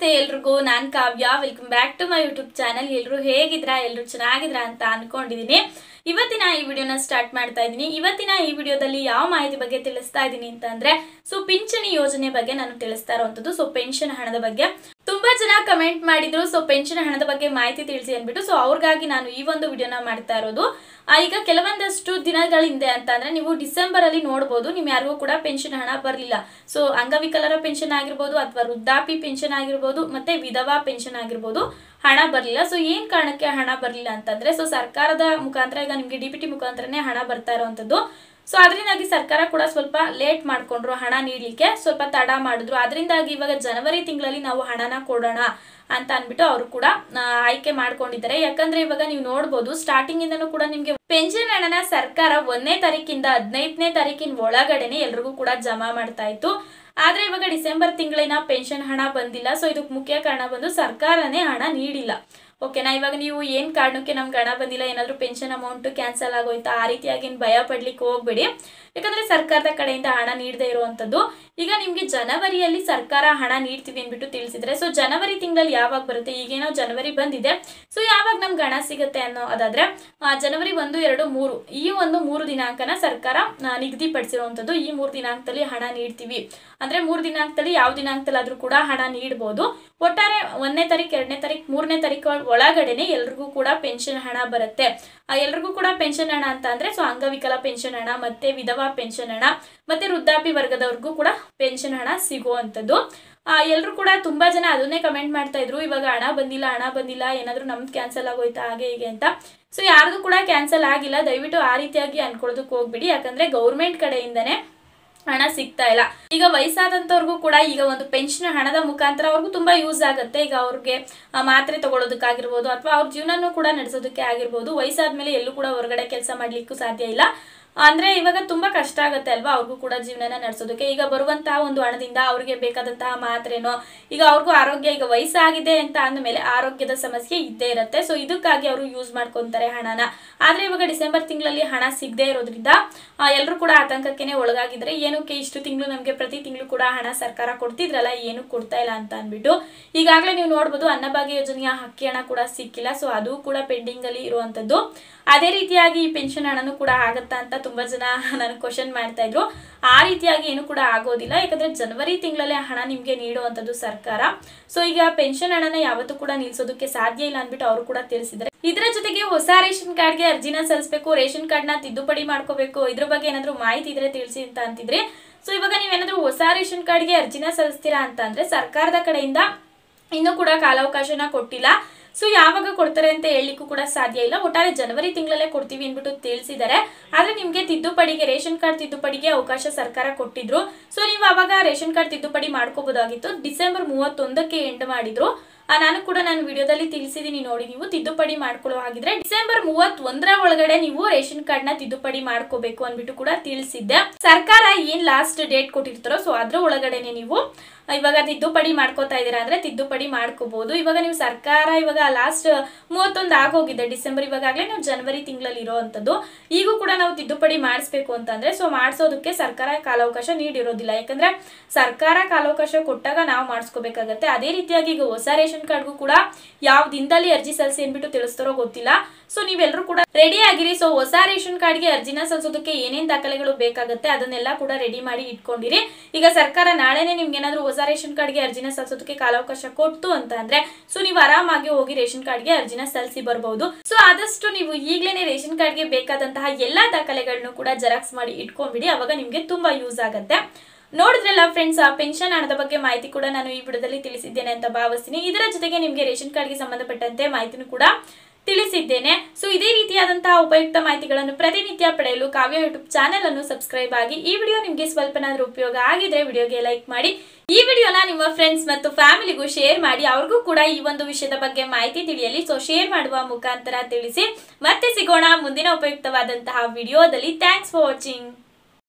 ನಮಸ್ತೆ ಎಲ್ರಿಗೂ ನಾನು Kavya welcome back to my YouTube channel. ಎಲ್ಲರೂ ಹೇಗಿದ್ರಾ ಎಲ್ಲರೂ ಚೆನ್ನಾಗಿದ್ರಾ ಅಂತ ಅನ್ಕೊಂಡಿದ್ದೀನಿ। ಇವತ್ತಿನ ಈ ವಿಡಿಯೋನ ಸ್ಟಾರ್ಟ್ ಮಾಡ್ತಾ ಇದ್ದೀನಿ। ಇವತ್ತಿನ ಈ ವಿಡಿಯೋದಲ್ಲಿ ಯಾವ ಮಾಹಿತಿ ಬಗ್ಗೆ ತಿಳಿಸ್ತಾ ಇದ್ದೀನಿ ಅಂತಂದ್ರೆ ಪಿಂಚಣಿ ಯೋಜನೆ ಬಗ್ಗೆ ನಾನು ತಿಳಿಸ್ತಾ ಇರುವಂತದ್ದು। ಪೆನ್ಷನ್ ಹಣದ ಬಗ್ಗೆ ತುಂಬಾ ಜನ ಕಮೆಂಟ್ ಮಾಡಿದ್ರು, ಪೆನ್ಷನ್ ಹಣದ ಬಗ್ಗೆ ಮಾಹಿತಿ ತಿಳಿಸಿ ಅಂದ್ಬಿಟ್ಟು ಅವ್ರಿಗಾಗಿ ನಾನು ಈ ಒಂದು ವಿಡಿಯೋನ ಮಾಡ್ತಾ ಇರೋದು। ಈಗ ಕೆಲವೊಂದಷ್ಟು ದಿನಗಳ ಹಿಂದೆ ಅಂತ ಅಂದ್ರೆ ನೀವು ಡಿಸೆಂಬರ್ ಅಲ್ಲಿ ನೋಡಬಹುದು, ನಿಮ್ ಯಾರಿಗೂ ಕೂಡ ಪೆನ್ಷನ್ ಹಣ ಬರಲಿಲ್ಲ। ಅಂಗವಿಕಲರ ಪೆನ್ಷನ್ ಆಗಿರ್ಬೋದು ಅಥವಾ ವೃದ್ಧಾಪ್ಯ ಪೆನ್ಷನ್ ಆಗಿರ್ಬೋದು ಮತ್ತೆ ವಿಧವಾ ಪೆನ್ಷನ್ ಆಗಿರ್ಬೋದು ಹಣ ಬರಲಿಲ್ಲ। ಏನ್ ಕಾರಣಕ್ಕೆ ಹಣ ಬರಲಿಲ್ಲ ಅಂತಂದ್ರೆ ಸರ್ಕಾರದ ಮುಖಾಂತರ ಈಗ ನಿಮ್ಗೆ ಡಿಬಿಟಿ ಮುಖಾಂತರನೇ ಹಣ ಬರ್ತಾ ಇರುವಂತದ್ದು। ಅದರಿಂದಾಗಿ ಸರ್ಕಾರ ಕೂಡ ಸ್ವಲ್ಪ ಲೇಟ್ ಮಾಡ್ಕೊಂಡ್ರು, ಹಣ ನೀಡಲಿಕ್ಕೆ ಸ್ವಲ್ಪ ತಡ ಮಾಡಿದ್ರು। ಅದರಿಂದಾಗಿ ಇವಾಗ ಜನವರಿ ತಿಂಗಳಲ್ಲಿ ನಾವು ಹಣನ ಕೊಡೋಣ ಅಂತ ಅನ್ಬಿಟ್ಟು ಅವರು ಕೂಡ ಆಯ್ಕೆ ಮಾಡ್ಕೊಂಡಿದ್ದಾರೆ। ಯಾಕಂದ್ರೆ ಇವಾಗ ನೀವು ನೋಡಬಹುದು ಸ್ಟಾರ್ಟಿಂಗ್ ಇಂದನೂ ಕೂಡ ನಿಮ್ಗೆ ಪೆನ್ಷನ್ ಹಣನ ಸರ್ಕಾರ 1ನೇ ತಾರೀಕಿಂದ 15ನೇ ತಾರೀಕಿನ ಒಳಗಡೆನೆ ಎಲ್ರಿಗೂ ಕೂಡ ಜಮಾ ಮಾಡ್ತಾ ಇತ್ತು। ಆದ್ರೆ ಇವಾಗ ಡಿಸೆಂಬರ್ ತಿಂಗಳಿನ ಪೆನ್ಷನ್ ಹಣ ಬಂದಿಲ್ಲ। ಇದಕ್ಕೆ ಮುಖ್ಯ ಕಾರಣ ಬಂದು ಸರ್ಕಾರನೇ ಹಣ ನೀಡಿಲ್ಲ। ಓಕೆನಾ, ಇವಾಗ ನೀವು ಏನ್ ಕಾರಣಕ್ಕೆ ನಮ್ಗೆ ಹಣ ಬಂದಿಲ್ಲ, ಏನಾದ್ರು ಪೆನ್ಷನ್ ಅಮೌಂಟ್ ಕ್ಯಾನ್ಸಲ್ ಆಗೋಯ್ತಾ ಆ ರೀತಿಯಾಗಿ ಭಯ ಪಡ್ಲಿಕ್ಕೆ ಹೋಗ್ಬೇಡಿ। ಯಾಕಂದ್ರೆ ಸರ್ಕಾರದ ಕಡೆಯಿಂದ ಹಣ ನೀಡದೇ ಇರುವಂತದ್ದು ಈಗ ನಿಮ್ಗೆ ಜನವರಿಯಲ್ಲಿ ಸರ್ಕಾರ ಹಣ ನೀಡ್ತೀವಿ ಅಂದ್ಬಿಟ್ಟು ತಿಳಿಸಿದ್ರೆ ಜನವರಿ ತಿಂಗಳಲ್ಲಿ ಯಾವಾಗ ಬರುತ್ತೆ, ಈಗೇನೋ ಜನವರಿ ಬಂದಿದೆ, ಯಾವಾಗ ನಮ್ಗೆ ಹಣ ಸಿಗುತ್ತೆ ಅನ್ನೋದಾದ್ರೆ ಜನವರಿ 1, 2, 3 ಈ ಒಂದು 3 ದಿನಾಂಕನ ಸರ್ಕಾರ ನಿಗದಿಪಡಿಸಿರುವಂತದ್ದು। ಈ 3 ದಿನಾಂಕದಲ್ಲಿ ಹಣ ನೀಡ್ತೀವಿ ಅಂದ್ರೆ 3 ದಿನಾಂಕದಲ್ಲಿ ಯಾವ ದಿನಾಂಕದಲ್ಲಾದ್ರೂ ಕೂಡ ಹಣ ನೀಡಬಹುದು। ಒಟ್ಟಾರೆ 1ನೇ ತಾರೀಕು 2ನೇ ತಾರೀಕು 3ನೇ ತಾರೀಕು ಒಳಗಡೆನೆ ಎಲ್ರಿಗೂ ಕೂಡ ಪೆನ್ಷನ್ ಹಣ ಬರುತ್ತೆ। ಎಲ್ರಿಗೂ ಕೂಡ ಪೆನ್ಷನ್ ಹಣ ಅಂತ ಅಂದ್ರೆ ಅಂಗವಿಕಲ ಪೆನ್ಷನ್ ಹಣ ಮತ್ತೆ ವಿಧವಾ ಪೆನ್ಷನ್ ಹಣ ಮತ್ತೆ ವೃದ್ಧಾಪ್ಯ ವರ್ಗದವ್ರಿಗೂ ಕೂಡ ಪೆನ್ಷನ್ ಹಣ ಸಿಗುವಂತದ್ದು। ಎಲ್ರು ಕೂಡ ತುಂಬಾ ಜನ ಅದನ್ನೇ ಕಮೆಂಟ್ ಮಾಡ್ತಾ ಇದ್ರು, ಇವಾಗ ಹಣ ಬಂದಿಲ್ಲ ಏನಾದ್ರು ನಮ್ದು ಕ್ಯಾನ್ಸಲ್ ಆಗೋಯ್ತಾ ಹಾಗೆ ಹೀಗೆ ಅಂತ। ಯಾರ್ದು ಕೂಡ ಕ್ಯಾನ್ಸಲ್ ಆಗಿಲ್ಲ, ದಯವಿಟ್ಟು ಆ ರೀತಿಯಾಗಿ ಅನ್ಕೊಳ್ಳೋದಕ್ಕೆ ಹೋಗ್ಬಿಡಿ। ಯಾಕಂದ್ರೆ ಗೌರ್ಮೆಂಟ್ ಕಡೆಯಿಂದನೇ ಹಣ ಸಿಗ್ತಾ ಇಲ್ಲ। ಈಗ ವಯಸ್ಸಾದಂತವ್ರಿಗೂ ಕೂಡ ಈಗ ಒಂದು ಪೆನ್ಷನ್ ಹಣದ ಮುಖಾಂತರ ಅವ್ರಿಗೂ ತುಂಬಾ ಯೂಸ್ ಆಗುತ್ತೆ। ಈಗ ಅವ್ರಿಗೆ ಮಾತ್ರೆ ತಗೊಳ್ಳೋದಕ್ಕಾಗಿರ್ಬೋದು ಅಥವಾ ಅವ್ರ ಜೀವನನೂ ಕೂಡ ನಡೆಸೋದಕ್ಕೆ ಆಗಿರ್ಬೋದು। ವಯಸ್ಸಾದ್ಮೇಲೆ ಎಲ್ಲೂ ಕೂಡ ಹೊರಗಡೆ ಕೆಲಸ ಮಾಡ್ಲಿಕ್ಕೂ ಸಾಧ್ಯ ಇಲ್ಲ, ಅಂದ್ರೆ ಇವಾಗ ತುಂಬಾ ಕಷ್ಟ ಆಗುತ್ತೆ ಅಲ್ವಾ ಅವ್ರಿಗೂ ಕೂಡ ಜೀವನನ ನಡೆಸೋದಕ್ಕೆ। ಈಗ ಬರುವಂತಹ ಒಂದು ಹಣದಿಂದ ಅವ್ರಿಗೆ ಬೇಕಾದಂತಹ ಮಾತ್ರೆನೋ, ಈಗ ಅವ್ರಿಗೂ ಆರೋಗ್ಯ ಈಗ ವಯಸ್ಸಾಗಿದೆ ಅಂತ ಅಂದ್ಮೇಲೆ ಆರೋಗ್ಯದ ಸಮಸ್ಯೆ ಇದ್ದೇ ಇರುತ್ತೆ। ಇದಕ್ಕಾಗಿ ಅವರು ಯೂಸ್ ಮಾಡ್ಕೊಂತಾರೆ ಹಣನ। ಆದ್ರೆ ಇವಾಗ ಡಿಸೆಂಬರ್ ತಿಂಗಳಲ್ಲಿ ಹಣ ಸಿಗದೆ ಇರೋದ್ರಿಂದ ಎಲ್ಲರೂ ಕೂಡ ಆತಂಕಕ್ಕೆ ಒಳಗಾಗಿದ್ರೆ, ಏನಕ್ಕೆ ಇಷ್ಟು ತಿಂಗಳು ನಮ್ಗೆ ಪ್ರತಿ ತಿಂಗಳು ಕೂಡ ಹಣ ಸರ್ಕಾರ ಕೊಡ್ತಿದ್ರಲ್ಲ ಏನು ಕೊಡ್ತಾ ಇಲ್ಲ ಅಂತ ಅನ್ಬಿಟ್ಟು ಈಗಾಗಲೇ ನೀವು ನೋಡಬಹುದು ಅನ್ನಭಾಗ್ಯ ಯೋಜನೆಯ ಅಕ್ಕಿ ಹಣ ಕೂಡ ಸಿಕ್ಕಿಲ್ಲ, ಅದು ಕೂಡ ಪೆಂಡಿಂಗ್ ಅಲ್ಲಿ ಇರುವಂತದ್ದು। ಅದೇ ರೀತಿಯಾಗಿ ಈ ಪೆನ್ಷನ್ ಹಣನೂ ಕೂಡ ಆಗತ್ತಾ ಅಂತ ತುಂಬಾ ಜನ ನನಗೆ ಕ್ವಶನ್ ಮಾಡ್ತಾ ಇದ್ರು। ಆ ರೀತಿಯಾಗಿ ಏನು ಕೂಡ ಆಗೋದಿಲ್ಲ, ಯಾಕಂದ್ರೆ ಜನವರಿ ತಿಂಗಳಲ್ಲೇ ಹಣ ನಿಮ್ಗೆ ನೀಡುವಂತದ್ದು ಸರ್ಕಾರ। ಈಗ ಪೆನ್ಷನ್ ಹಣನ ಯಾವತ್ತೂ ಕೂಡ ನಿಲ್ಸೋದಕ್ಕೆ ಸಾಧ್ಯ ಇಲ್ಲ ಅಂದ್ಬಿಟ್ಟು ಅವರು ಕೂಡ ತಿಳಿಸಿದ್ದಾರೆ। ಇದರ ಜೊತೆಗೆ ಹೊಸ ರೇಷನ್ ಕಾರ್ಡ್ಗೆ ಅರ್ಜಿನ ಸಲ್ಲಿಸಬೇಕು, ರೇಷನ್ ಕಾರ್ಡ್ ನ ತಿದ್ದುಪಡಿ ಮಾಡ್ಕೋಬೇಕು, ಇದ್ರ ಬಗ್ಗೆ ಏನಾದ್ರು ಮಾಹಿತಿ ಇದ್ರೆ ತಿಳಿಸಿ ಅಂತ ಅಂತಿದ್ರೆ ಇವಾಗ ನೀವೇನಾದ್ರೂ ಹೊಸ ರೇಷನ್ ಕಾರ್ಡ್ಗೆ ಅರ್ಜಿನ ಸಲ್ಲಿಸ್ತೀರಾ ಅಂತ ಅಂದ್ರೆ ಸರ್ಕಾರದ ಕಡೆಯಿಂದ ಇನ್ನೂ ಕೂಡ ಕಾಲಾವಕಾಶನ ಕೊಟ್ಟಿಲ್ಲ। ಯಾವಾಗ ಕೊಡ್ತಾರೆ ಅಂತ ಹೇಳಲಿಕ್ಕೂ ಕೂಡ ಸಾಧ್ಯ ಇಲ್ಲ। ಒಟ್ಟಾರೆ ಜನವರಿ ತಿಂಗಳಲ್ಲೇ ಕೊಡ್ತೀವಿ ಅಂದ್ಬಿಟ್ಟು ತಿಳಿಸಿದ್ದಾರೆ। ಆದ್ರೆ ನಿಮ್ಗೆ ತಿದ್ದುಪಡಿಗೆ ರೇಷನ್ ಕಾರ್ಡ್ ತಿದ್ದುಪಡಿಗೆ ಅವಕಾಶ ಸರ್ಕಾರ ಕೊಟ್ಟಿದ್ರು। ನೀವು ಅವಾಗ ರೇಷನ್ ಕಾರ್ಡ್ ತಿದ್ದುಪಡಿ ಮಾಡ್ಕೋಬಹುದಾಗಿತ್ತು। ಡಿಸೆಂಬರ್ 31ಕ್ಕೆ ಎಂಡ್ ಮಾಡಿದ್ರು, ನಾನು ಕೂಡ ನಾನು ವಿಡಿಯೋದಲ್ಲಿ ತಿಳಿಸಿದೀನಿ ನೋಡಿ, ನೀವು ತಿದ್ದುಪಡಿ ಮಾಡ್ಕೊಳ್ಳೋ ಹಾಗಿದ್ರೆ ಡಿಸೆಂಬರ್ 31ರ ಒಳಗಡೆ ನೀವು ರೇಷನ್ ಕಾರ್ಡ್ ನ ತಿದ್ದುಪಡಿ ಮಾಡ್ಕೋಬೇಕು ಅಂದ್ಬಿಟ್ಟು ಕೂಡ ತಿಳಿಸಿದ್ದೆ। ಸರ್ಕಾರ ಏನ್ ಲಾಸ್ಟ್ ಡೇಟ್ ಕೊಟ್ಟಿರ್ತಾರೋ ಅದ್ರ ಒಳಗಡೆನೆ ನೀವು ಇವಾಗ ತಿದ್ದುಪಡಿ ಮಾಡ್ಕೋತಾ ಇದೀರಾ ಅಂದ್ರೆ ತಿದ್ದುಪಡಿ ಮಾಡ್ಕೋಬಹುದು। ಇವಾಗ ನೀವು ಸರ್ಕಾರ ಇವಾಗ ಲಾಸ್ಟ್ 31 ಆಗೋಗಿದೆ ಡಿಸೆಂಬರ್, ಇವಾಗಲೇ ನಾವು ಜನವರಿ ತಿಂಗಳಲ್ಲಿ ಇರೋವಂಥದ್ದು। ಈಗೂ ಕೂಡ ನಾವು ತಿದ್ದುಪಡಿ ಮಾಡಿಸ್ಬೇಕು ಅಂತಂದ್ರೆ ಮಾಡಿಸೋದಕ್ಕೆ ಸರ್ಕಾರ ಕಾಲಾವಕಾಶ ನೀಡಿರೋದಿಲ್ಲ, ಯಾಕಂದ್ರೆ ಸರ್ಕಾರ ಕಾಲಾವಕಾಶ ಕೊಟ್ಟಾಗ ನಾವು ಮಾಡಿಸ್ಕೋಬೇಕಾಗತ್ತೆ। ಅದೇ ರೀತಿಯಾಗಿ ಈಗ ಹೊಸ ರೇಷನ್ ಕಾರ್ಡ್ಗೂ ಕೂಡ ಯಾವ ದಿನದಲ್ಲಿ ಅರ್ಜಿ ಸಲ್ಲಿಸಿ ಅಂದ್ಬಿಟ್ಟು ತಿಳಿಸ್ತಾರೋ ಗೊತ್ತಿಲ್ಲ। ನೀವೆಲ್ಲರೂ ಕೂಡ ರೆಡಿ ಆಗಿರಿ। ಹೊಸ ರೇಷನ್ ಕಾರ್ಡ್ಗೆ ಅರ್ಜಿನ ಸಲ್ಲಿಸೋದಕ್ಕೆ ಏನೇನ್ ದಾಖಲೆಗಳು ಬೇಕಾಗುತ್ತೆ ಅದನ್ನೆಲ್ಲ ಕೂಡ ರೆಡಿ ಮಾಡಿ ಇಟ್ಕೊಂಡಿರಿ। ಈಗ ಸರ್ಕಾರ ನಾಳೆನೆ ನಿಮ್ಗೆ ಏನಾದ್ರು ಹೊಸ ರೇಷನ್ ಕಾರ್ಡ್ಗೆ ಅರ್ಜಿನ ಸಲ್ಲಿಸೋದಕ್ಕೆ ಕಾಲಾವಕಾಶ ಕೊಡ್ತು ಅಂತ ಅಂದ್ರೆ ನೀವು ಆರಾಮಾಗಿ ಹೋಗಿ ರೇಷನ್ ಕಾರ್ಡ್ಗೆ ಅರ್ಜಿನ ಸಲ್ಲಿಸಿ ಬರಬಹುದು। ಆದಷ್ಟು ನೀವು ಈಗಲೇ ರೇಷನ್ ಕಾರ್ಡ್ಗೆ ಬೇಕಾದಂತಹ ಎಲ್ಲಾ ದಾಖಲೆಗಳನ್ನು ಕೂಡ ಜೆರಾಕ್ಸ್ ಮಾಡಿ ಇಟ್ಕೊಂಡ್ಬಿಡಿ, ಅವಾಗ ನಿಮ್ಗೆ ತುಂಬಾ ಯೂಸ್ ಆಗುತ್ತೆ। ನೋಡಿದ್ರಲ್ಲ ಫ್ರೆಂಡ್ಸ್, ಪೆನ್ಷನ್ ಹಣದ ಬಗ್ಗೆ ಮಾಹಿತಿ ಕೂಡ ನಾನು ಈ ವಿಡಿಯೋದಲ್ಲಿ ತಿಳಿಸಿದ್ದೇನೆ ಅಂತ ಭಾವಿಸ್ತೀನಿ। ಇದರ ಜೊತೆಗೆ ನಿಮ್ಗೆ ರೇಷನ್ ಕಾರ್ಡ್ಗೆ ಸಂಬಂಧಪಟ್ಟಂತೆ ಮಾಹಿತಿನೂ ಕೂಡ ತಿಳಿಸಿದ್ದೇನೆ। ಇದೇ ರೀತಿಯಾದಂತಹ ಉಪಯುಕ್ತ ಮಾಹಿತಿಗಳನ್ನು ಪ್ರತಿನಿತ್ಯ ಪಡೆಯಲು ಕಾವ್ಯ ಯೂಟ್ಯೂಬ್ ಚಾನೆಲ್ ಅನ್ನು ಸಬ್ಸ್ಕ್ರೈಬ್ ಆಗಿ। ಈ ವಿಡಿಯೋ ನಿಮಗೆ ಸ್ವಲ್ಪನಾದ್ರೂ ಉಪಯೋಗ ಆಗಿದ್ರೆ ವಿಡಿಯೋಗೆ ಲೈಕ್ ಮಾಡಿ, ಈ ವಿಡಿಯೋನ ನಿಮ್ಮ ಫ್ರೆಂಡ್ಸ್ ಮತ್ತು ಫ್ಯಾಮಿಲಿಗೂ ಶೇರ್ ಮಾಡಿ, ಅವ್ರಿಗೂ ಕೂಡ ಈ ಒಂದು ವಿಷಯದ ಬಗ್ಗೆ ಮಾಹಿತಿ ತಿಳಿಯಲಿ। ಶೇರ್ ಮಾಡುವ ಮುಖಾಂತರ ತಿಳಿಸಿ। ಮತ್ತೆ ಸಿಗೋಣ ಮುಂದಿನ ಉಪಯುಕ್ತವಾದಂತಹ ವಿಡಿಯೋದಲ್ಲಿ। Thanks for watching.